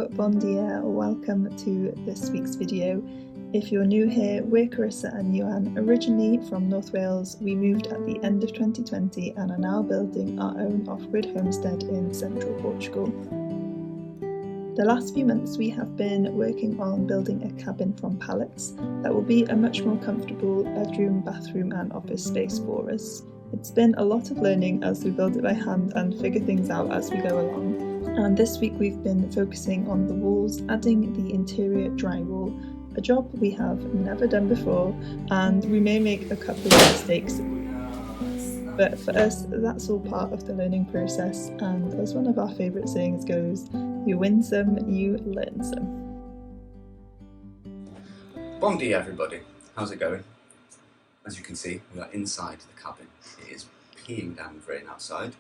Ciao, bon dia, welcome to this week's video. If you're new here, we're Carissa and Iwan, originally from North Wales. We moved at the end of 2020 and are now building our own off-grid homestead in central Portugal. The last few months we have been working on building a cabin from pallets that will be a much more comfortable bedroom, bathroom and office space for us. It's been a lot of learning as we build it by hand and figure things out as we go along. And this week we've been focusing on the walls, adding the interior drywall, a job we have never done before, and we may make a couple of mistakes. But for us, that's all part of the learning process, and as one of our favourite sayings goes, you win some, you learn some. Bon dia everybody, how's it going? As you can see, we are inside the cabin. It is peeing down with rain outside.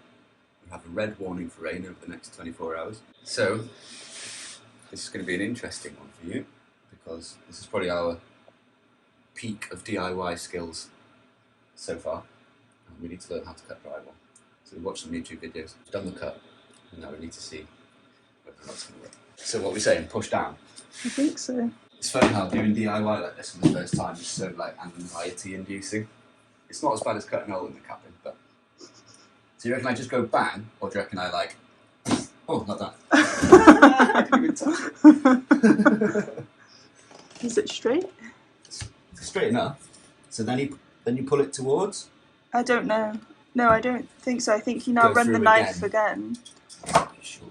We have a red warning for rain over the next 24 hours. So, this is going to be an interesting one for you, because this is probably our peak of DIY skills so far. And we need to learn how to cut drywall. So we watched some YouTube videos, done the cut, and now we need to see whether or not it's going to work. So what are we saying, push down? I think so. It's funny how doing DIY like this for the first time is so anxiety inducing. It's not as bad as cutting a hole in the cabin, but... So you reckon I just go bang, or do you reckon I like... Oh, like that. I didn't even touch it. Is it straight? It's straight enough. So then you pull it towards? I don't know. No, I don't think so. I think you now Go run the through knife again. Sure.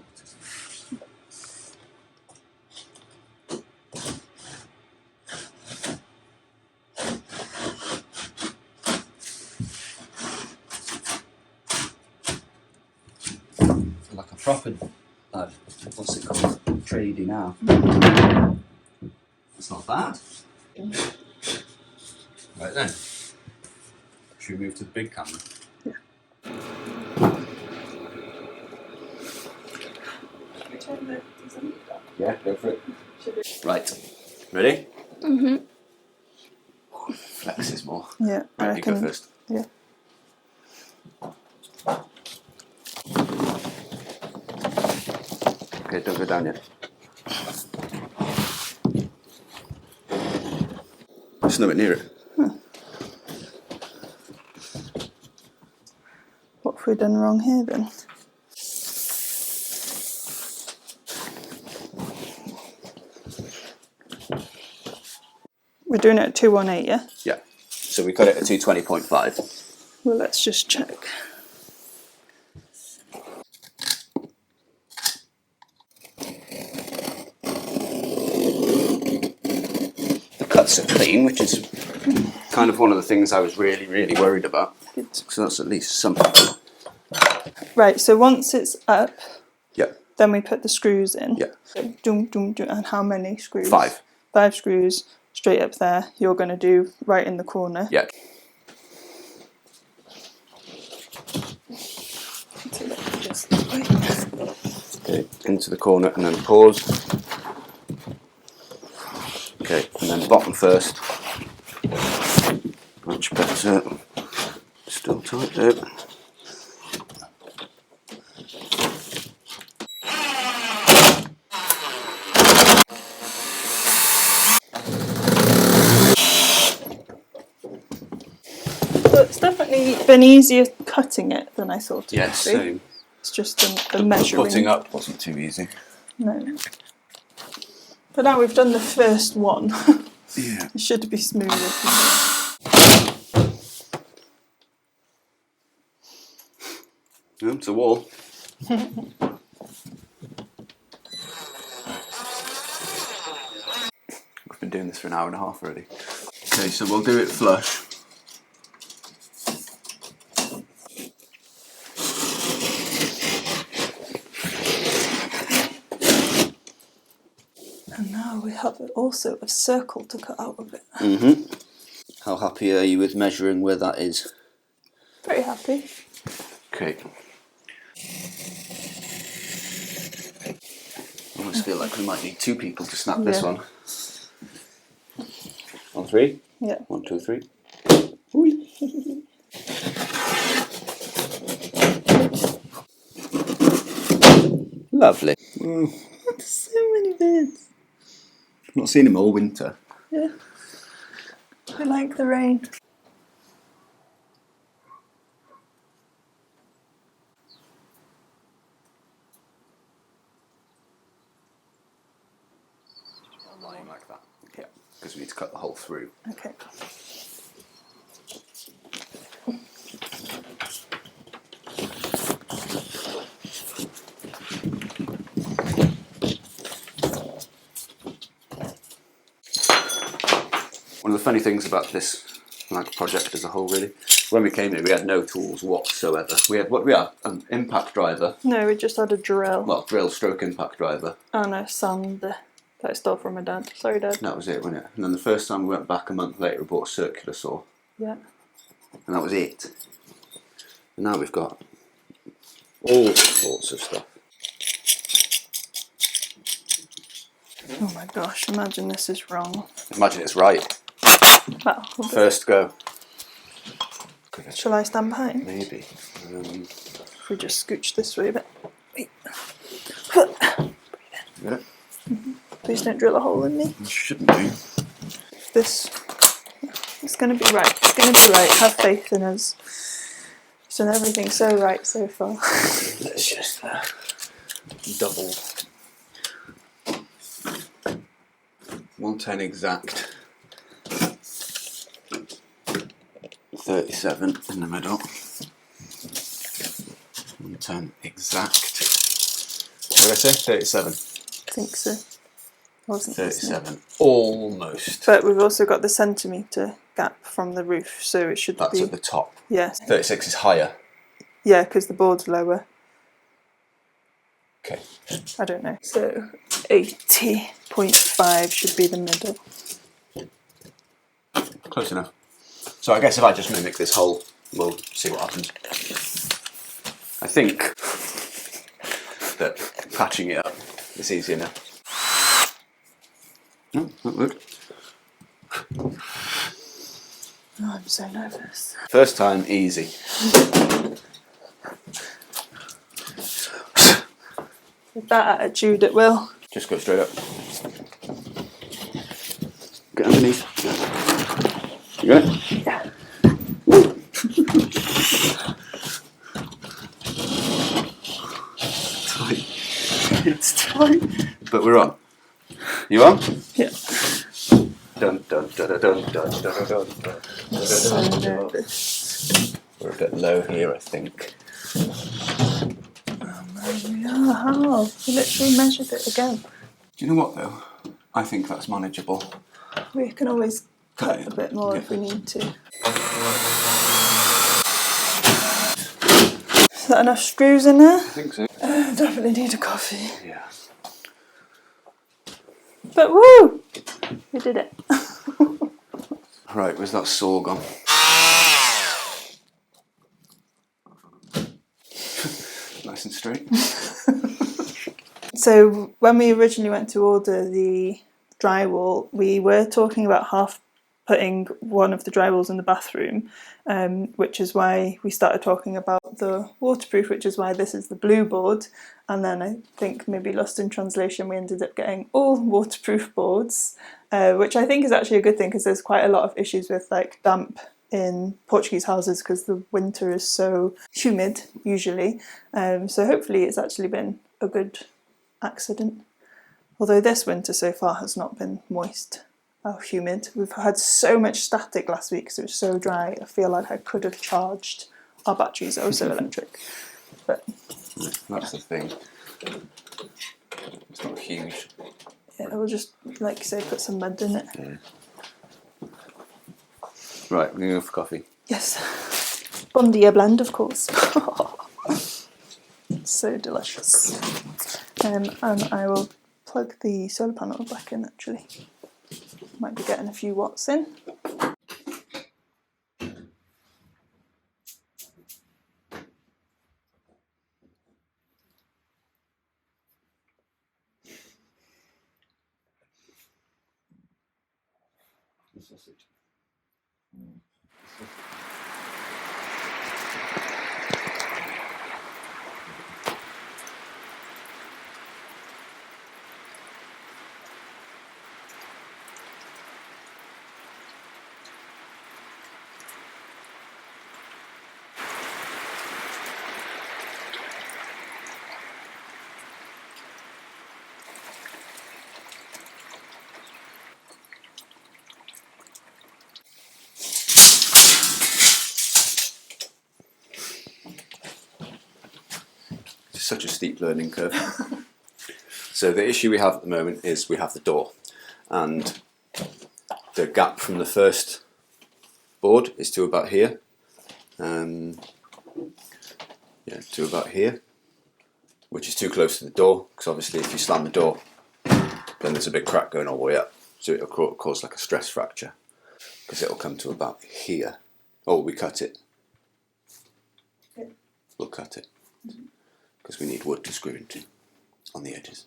Like a proper, what's it called? Tradie now. It's not bad. Right then. Should we move to the big camera? Yeah. Yeah, go for it. Right. Ready? Mhm. Flexes more. Yeah, I Right, you reckon. go first. Yeah. Okay, don't go down yet. Just nowhere near it. What have we done wrong here then? We're doing it at 218, yeah? Yeah. So we cut it at 220.5. Well, let's just check. The cuts are clean, which is kind of one of the things I was really, really worried about. Good. So that's at least something. Right, so once it's up, Yeah. then we put the screws in. Yeah. So, doom, doom, doom. And how many screws? 5. 5 screws straight up there. You're going to do right in the corner. Yeah. Okay, into the corner and then pause. Okay, and then bottom first. Much better. Still tight there. So it's definitely been easier cutting it than I thought it Yes, would be. same. It's just the measuring. Putting up wasn't too easy. No. But now we've done the first one. Yeah. It should be smoother. It's a wall. We've been doing this for an hour and a half already. Okay, so we'll do it flush. And now we have also a circle to cut out of it. Mm-hmm. How happy are you with measuring where that is? Pretty happy. Okay. I almost feel like we might need 2 people to snap this one. On 3? Yeah. 1, 2, 3. Lovely. That's so many birds. I've not seen him all winter. Yeah. I like the rain. Lying like that. Yeah, because we need to cut the hole through. Okay. One of the funny things about this project as a whole, really, when we came here, we had no tools whatsoever. We had an impact driver. No, we just had a drill. Well, drill stroke impact driver. And a sander that I stole from my dad. Sorry, Dad. That was it, wasn't it? And then the first time we went back a month later, we bought a circular saw. Yeah. And that was it. And now we've got all sorts of stuff. Oh my gosh, imagine this is wrong. Imagine it's right. Well, First go. Shall I stand behind? Maybe. If we just scooch this way a bit. Wait. You got it? Please don't drill a hole in me. You shouldn't do. It's going to be right. It's going to be right. Have faith in us. He's done everything so right so far. Let's just double. 110 exact. 37 in the middle. 110 exact. What did I say? 37. I think so. Wasn't 37. Almost. But we've also got the centimetre gap from the roof, so it should be... That's at the top. Yes. 36 is higher. Yeah, because the board's lower. Okay. I don't know. So 80.5 should be the middle. Close enough. So I guess if I just mimic this hole, we'll see what happens. I think that patching it up is easier now. No, that worked. Oh, I'm so nervous. First time, easy. With that attitude, it will. Just go straight up. Get underneath. You got it? Yeah. Tight. It's tight. But we're on. You on? Yeah. Dun dun dun dun dun dun dun dun dun. So nervous. We're a bit low here, I think. Yeah, how? We literally measured it again. Do you know what though? I think that's manageable. We can always cut a bit more if we need to. Is that enough screws in there? I think so. Definitely need a coffee. Yeah. But woo! We did it. Right, where's that saw gone? Nice and straight. So when we originally went to order the drywall, we were talking about half putting one of the drywalls in the bathroom, which is why we started talking about the waterproof, which is why this is the blue board. And then I think maybe lost in translation, we ended up getting all waterproof boards, which I think is actually a good thing because there's quite a lot of issues with like damp in Portuguese houses because the winter is so humid usually. So hopefully it's actually been a good accident. Although this winter so far has not been moist or humid. We've had so much static last week because it was so dry. I feel like I could have charged our batteries. They're also electric. But that's the thing. It's not huge. yeah, we'll just, like you say, put some mud in it. Yeah. Right, we're going to go for coffee. Yes. Bon dia blend, of course. So delicious. And I will plug the solar panel back in actually. Might be getting a few watts in. Sausage. such a steep learning curve. So the issue we have at the moment is we have the door, and the gap from the first board is to about here. Yeah, to about here, which is too close to the door, because obviously if you slam the door, then there's a big crack going all the way up, so it'll cause like a stress fracture, because it'll come to about here. Oh, we cut it. Yeah. We'll cut it, because we need wood to screw into on the edges.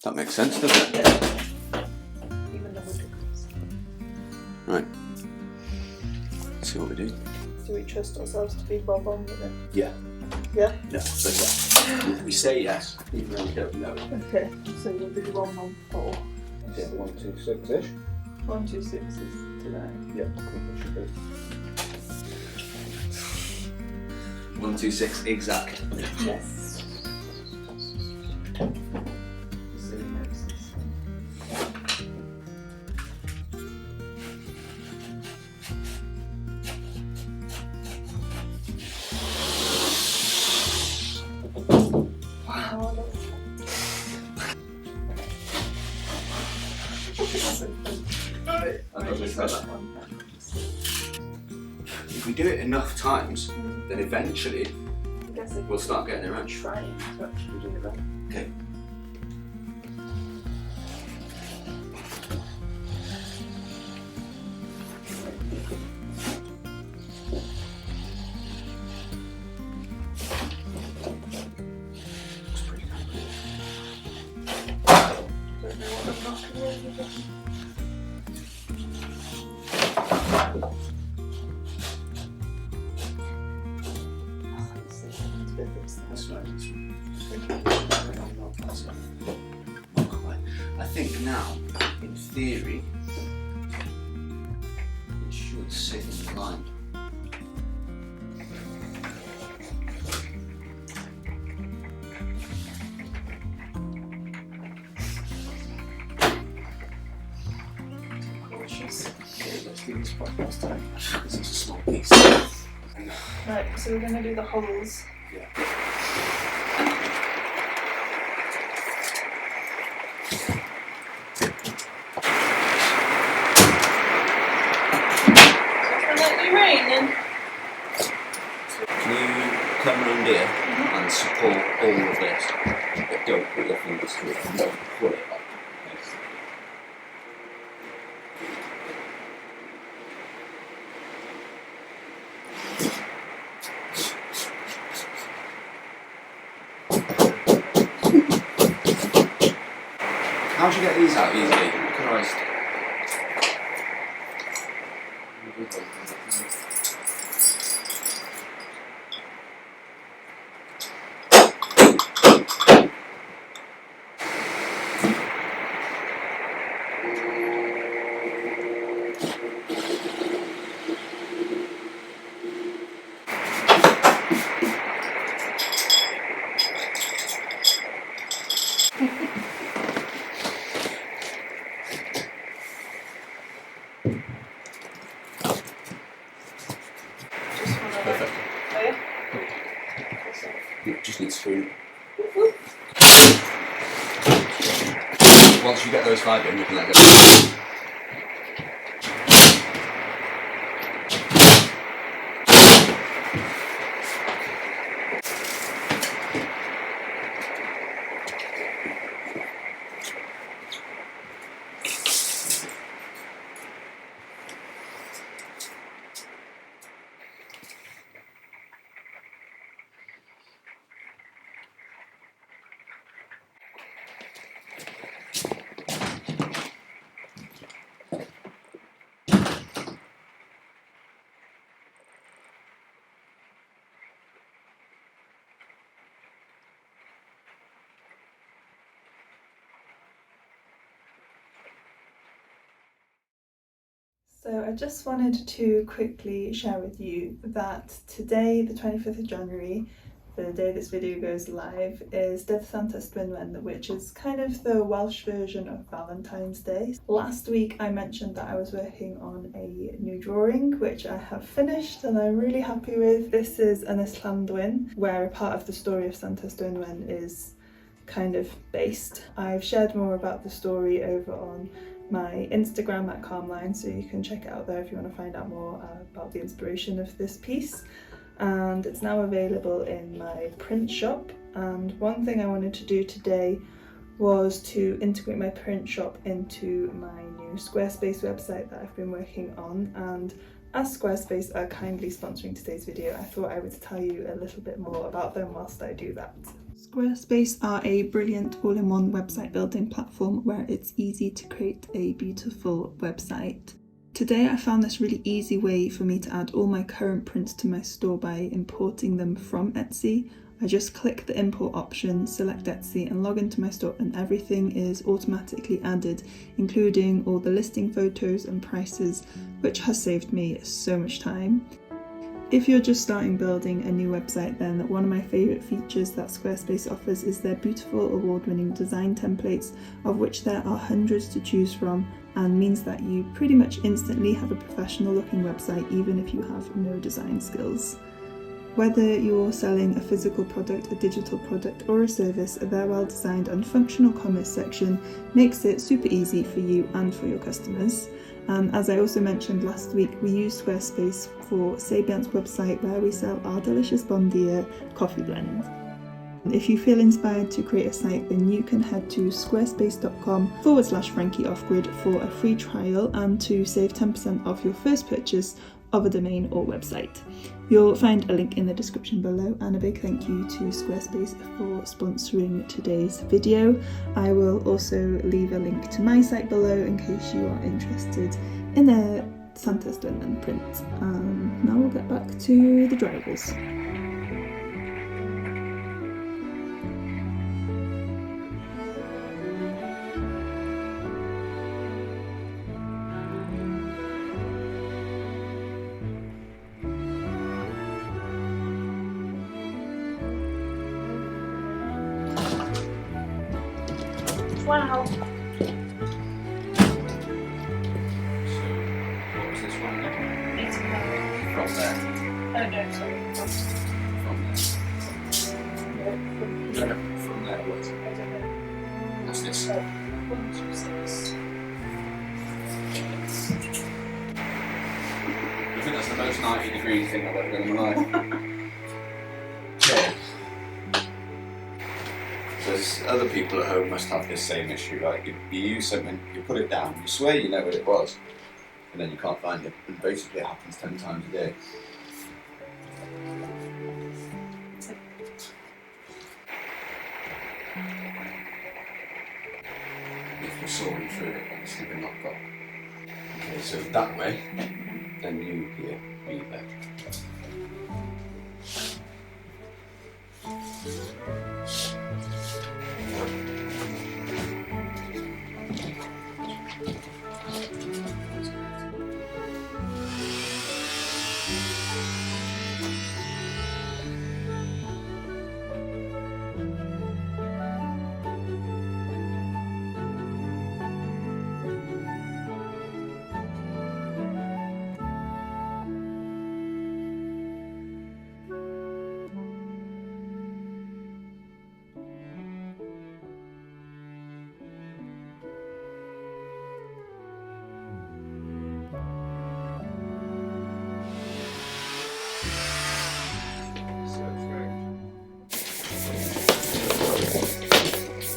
That makes sense, doesn't it? Yeah. Even the wood comes. Right. Let's see what we do. Do we trust ourselves to be bob on with it? Yeah. Yeah? No, but yeah. We say yes, even though we don't know. Okay, so we'll do 114. Yeah, 126-ish. 126 is today. Yep, it should be. 126 exact. Yes. Silly noses. If we do it enough times, then eventually we'll start getting it right. Trying to actually do it right. Okay. Looks pretty good. Don't know what I'm not doing with it. That's right. Not quite. I think now, in theory, it should sit in the line. Cautious. Okay, let's do this part last time. This is a small piece. Right, so we're going to do the holes. Yeah. It's going to be raining. Can you come around here and support all of this, but don't put your fingers through it, don't pull it up. How'd you get these out easily? Christ. Perfect. Oh yeah? It just needs food. Once you get those 5 in, you can let go. So I just wanted to quickly share with you that today, the 25th of January, the day this video goes live, is Dydd Santes Dwynwen, which is kind of the Welsh version of Valentine's Day. Last week I mentioned that I was working on a new drawing, which I have finished and I'm really happy with. This is an Llandwyn, where a part of the story of Santes Dwynwen is kind of based. I've shared more about the story over on my Instagram at Calmline, so you can check it out there if you want to find out more about the inspiration of this piece. And it's now available in my print shop, and one thing I wanted to do today was to integrate my print shop into my new Squarespace website that I've been working on. And as Squarespace are kindly sponsoring today's video, I thought I would tell you a little bit more about them whilst I do that. Squarespace are a brilliant all-in-one website building platform where it's easy to create a beautiful website. Today I found this really easy way for me to add all my current prints to my store by importing them from Etsy. I just click the import option, select Etsy and log into my store, and everything is automatically added, including all the listing photos and prices, which has saved me so much time. If you're just starting building a new website, then one of my favourite features that Squarespace offers is their beautiful award-winning design templates, of which there are hundreds to choose from, and means that you pretty much instantly have a professional looking website even if you have no design skills. Whether you're selling a physical product, a digital product or a service, their well designed and functional commerce section makes it super easy for you and for your customers. And as I also mentioned last week, we use Squarespace for Sabian's website where we sell our delicious Bon Dia coffee blend. If you feel inspired to create a site, then you can head to squarespace.com/Frankie Offgrid for a free trial and to save 10% off your first purchase of a domain or website. You'll find a link in the description below, and a big thank you to Squarespace for sponsoring today's video. I will also leave a link to my site below in case you are interested in a Santes Dwynwen print. Now we'll get back to the drywalls. Wow. So, what was this one again? It's From there. oh no, sorry. From there, what's it? I don't know. What's this? 1, 2, 6. I think that's the most 90-degree thing I've ever done in my life. Okay. So other people at home must have this same issue, right? You use something, you put it down, you swear you know what it was, and then you can't find it. And basically it happens 10 times a day. If you're sawing through it, obviously we're not got. Okay, so that way, then you here, me there.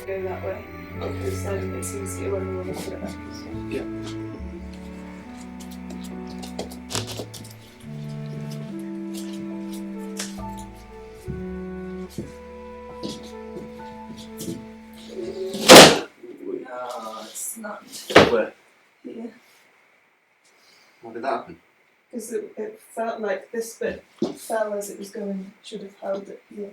Go that way. Okay. So it's easier when we want to put it back. Yeah. No, it's not Where? here. How did that happen? Because it felt like this bit fell as it was going, should have held it here.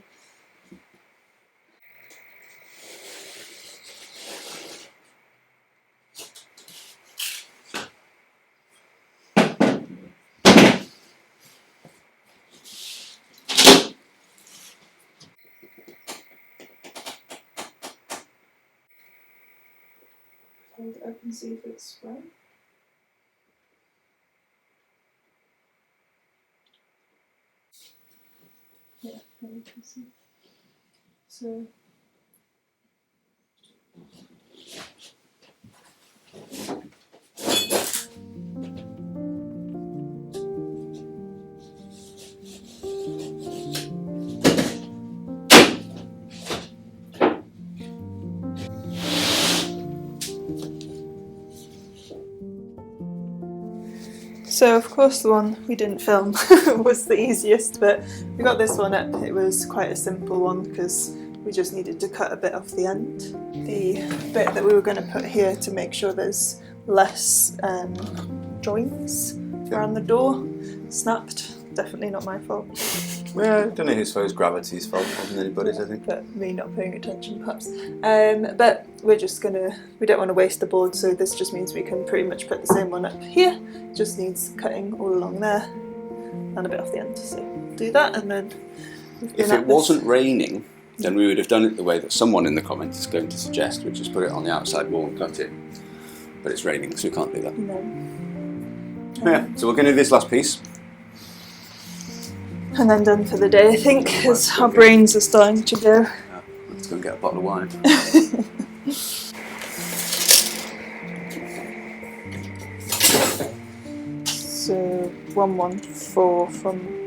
hold it up and see if it's right. Yeah, there you can see. So of course the one we didn't film was the easiest, but we got this one up. It was quite a simple one because we just needed to cut a bit off the end. The bit that we were going to put here to make sure there's less joints around the door snapped. Definitely not my fault. Well, I don't know whose fault. It's gravity's fault more than anybody's, I think. But me not paying attention perhaps. But we don't want to waste the board, so this just means we can pretty much put the same one up here. Just needs cutting all along there and a bit off the end. So do that, and then if it wasn't raining, then we would have done it the way that someone in the comments is going to suggest, which is put it on the outside wall and cut it. But it's raining, so we can't do that. No. Yeah, so we're going to do this last piece. And then done for the day, I think, because our brains are starting to go. Yeah, let's go and get a bottle of wine. So 114 from.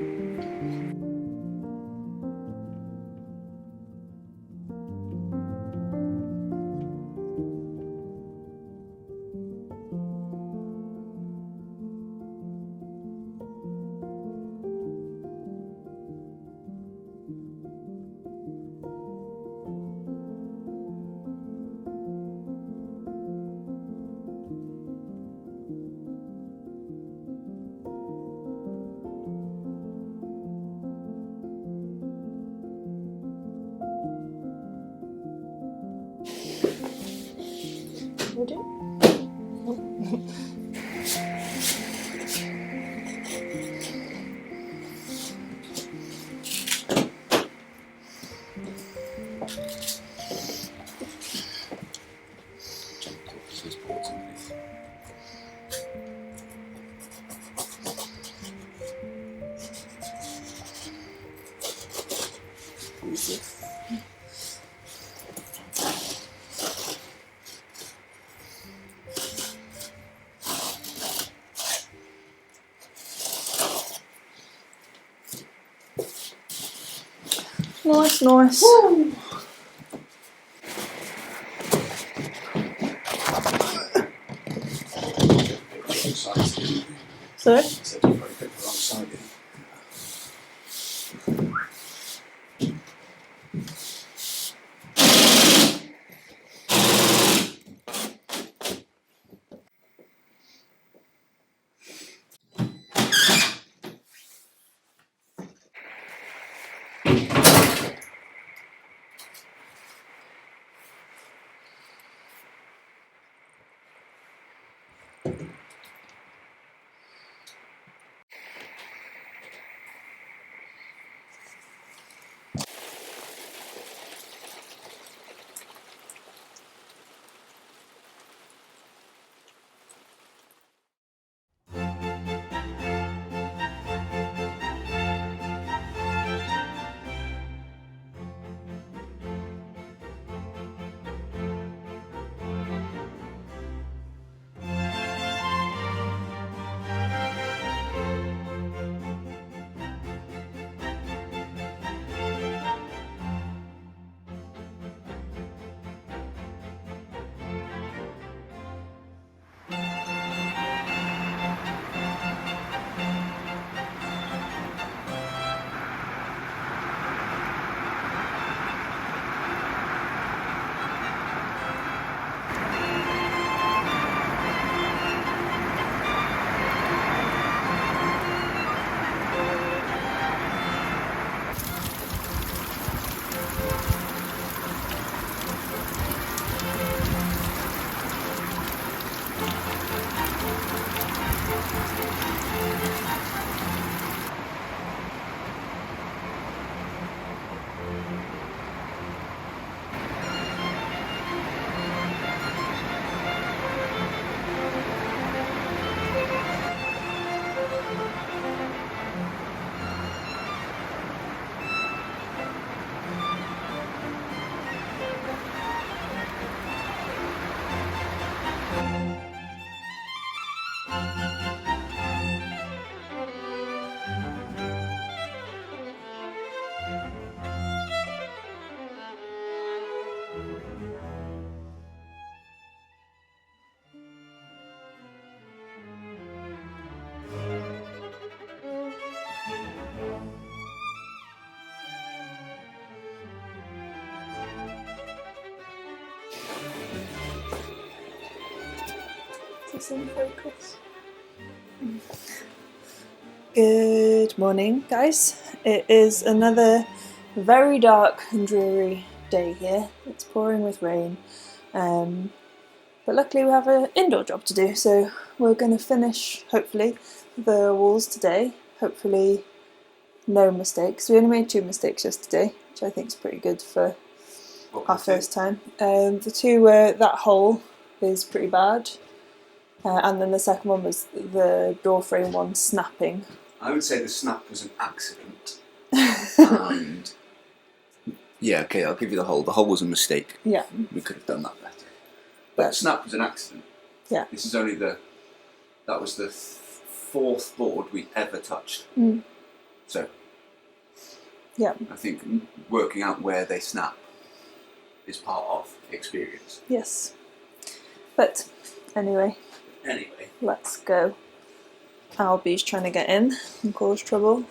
Ready? Nice, nice. Woo. Sorry? this in focus? Good morning, guys. It is another very dark and dreary day here. It's pouring with rain, but luckily we have an indoor job to do, so we're going to finish, hopefully, the walls today. Hopefully no mistakes. We only made 2 mistakes yesterday, which I think is pretty good for our first time. The two were that hole is pretty bad, and then the second one was the door frame one snapping. I would say the snap was an accident. And yeah, okay, I'll give you the hole. The hole was a mistake. Yeah. We could have done that better. But the snap was an accident. Yeah. This is only that was the 4th board we ever touched. So yeah, I think working out where they snap is part of experience. Yes. But anyway, let's go. Albi's trying to get in and cause trouble.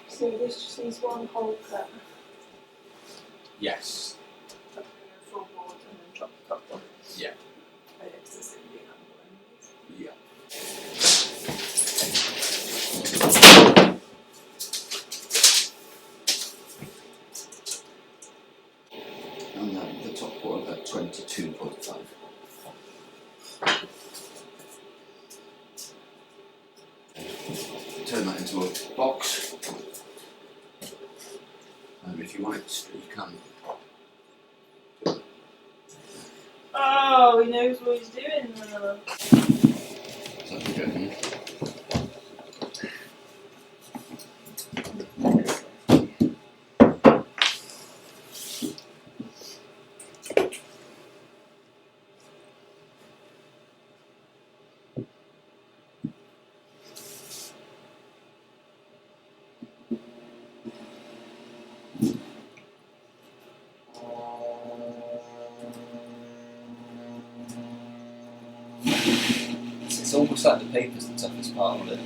So this just needs one hole cut. Yes. Full board and then drop the top one. Yeah. Yeah. And then the top one at 22.5. Turn that into a box. And if you want it, you can. Oh, he knows what he's doing now. That's good. It's almost like the paper's the toughest part of it.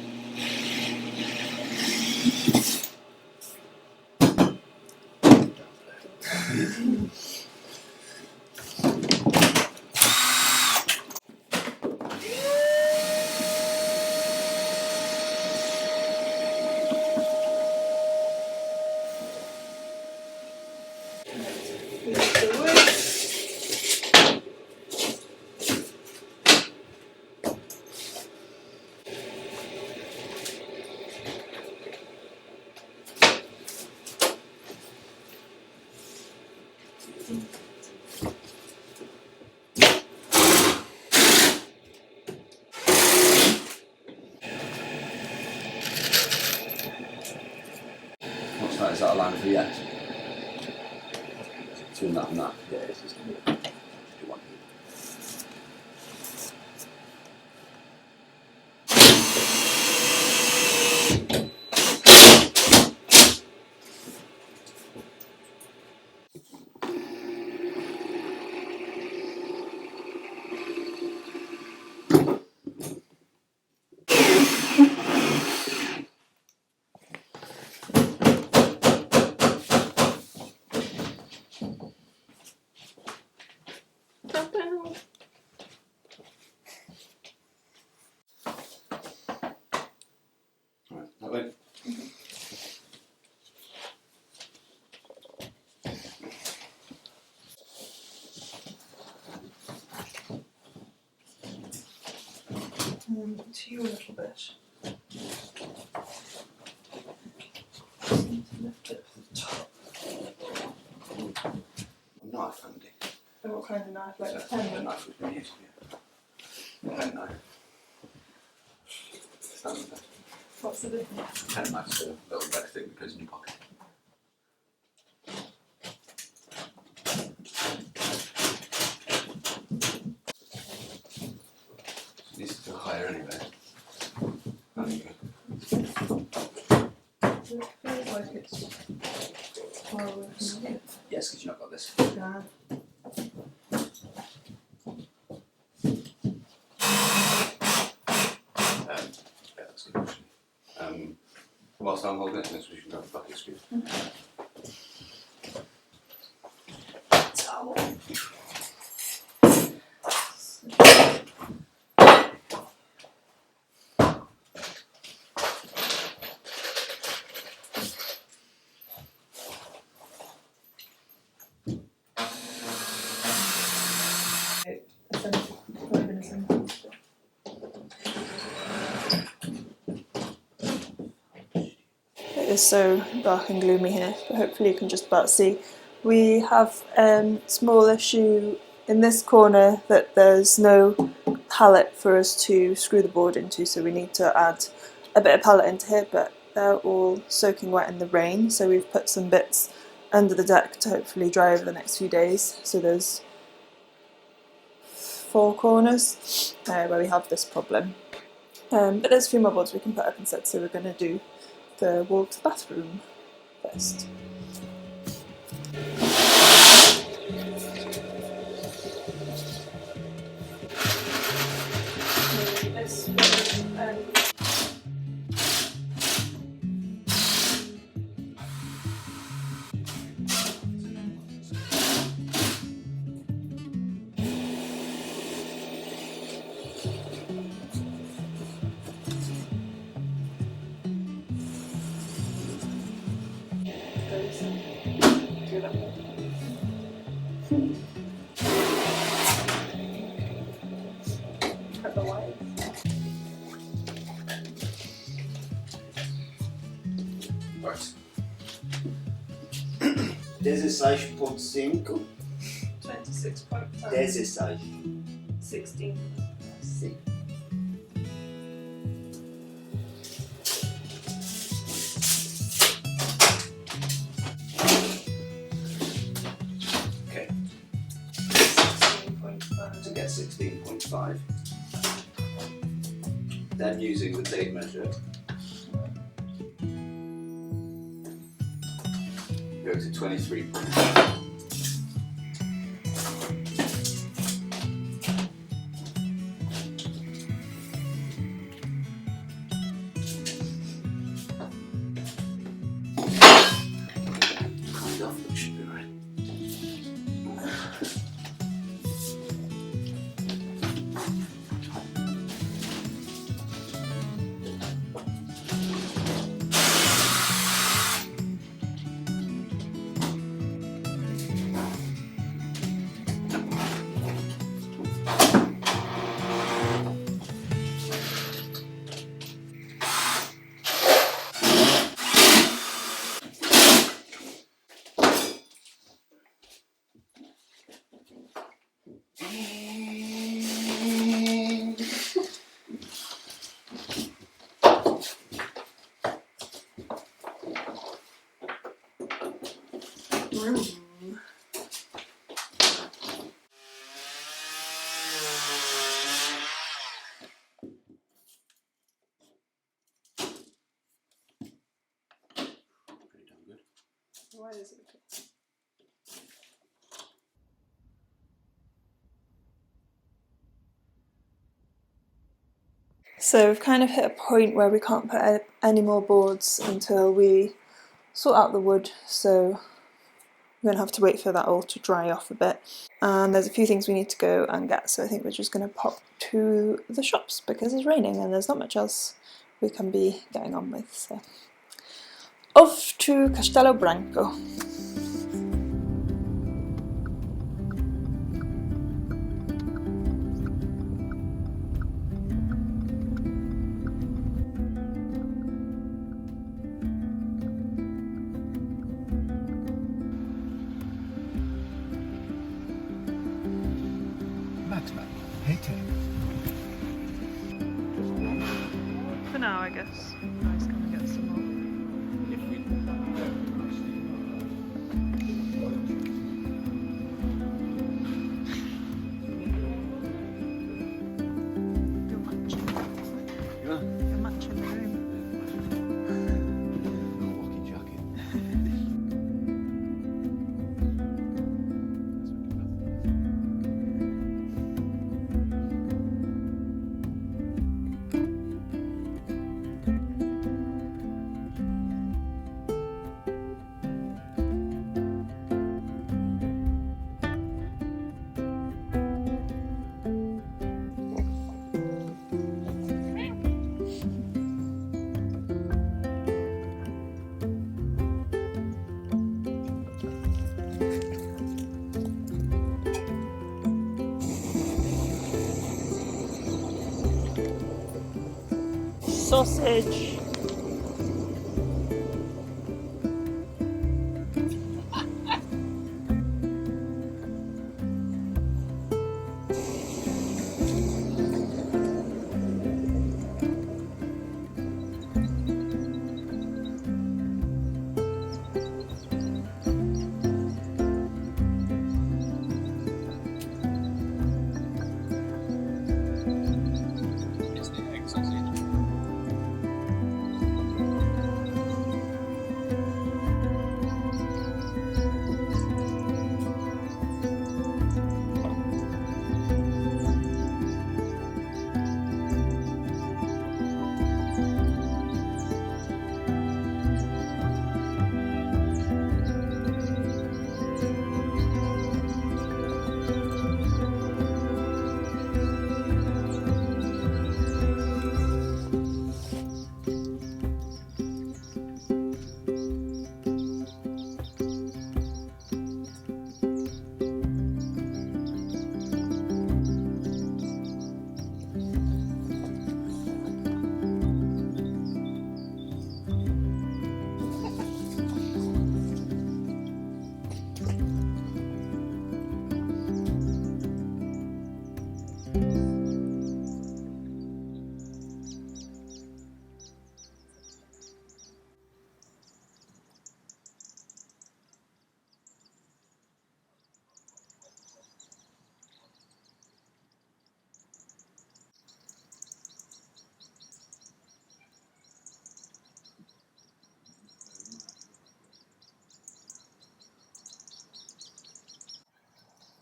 What's that? Is that a line for yes? Between that and that? Yeah, it's just going to be one. Right, that way. To you a little bit. Lift it to the top. Knife handy. Oh, what kind of knife? Like a A pen? knife was going to use. Pen knife. What's the difference? Pen knife's a little red thing that goes in your pocket. It needs to go higher anyway. There you go. It feels like it's far away from it. Yes, because you've not got this. Yeah. whilst I'm holding it, and then we can grab the bucket screw. Towel. It is so dark and gloomy here, but hopefully you can just about see. We have a small issue in this corner that there's no pallet for us to screw the board into, so we need to add a bit of pallet into here, but they're all soaking wet in the rain, so we've put some bits under the deck to hopefully dry over the next few days. So there's 4 corners where we have this problem. But there's a few more boards we can put up instead, so we're going to do the wall to the bathroom first. Right. 16.5. 26.5. 16. 16. Sim. Okay. 16.5. To get 16.5. Then using the tape measure, go to 23.5. Kind of, which should be right. Why is it okay? So we've kind of hit a point where we can't put any more boards until we sort out the wood, so we're going to have to wait for that all to dry off a bit. And there's a few things we need to go and get, so I think we're just going to pop to the shops because it's raining and there's not much else we can be getting on with. So off to Castelo Branco. For now, I guess. Nice, can we get some more? You're matching. Yeah. You're matching the room. Walking jacket. sausage.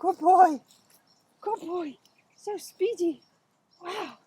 Good boy. Good boy. So speedy. Wow.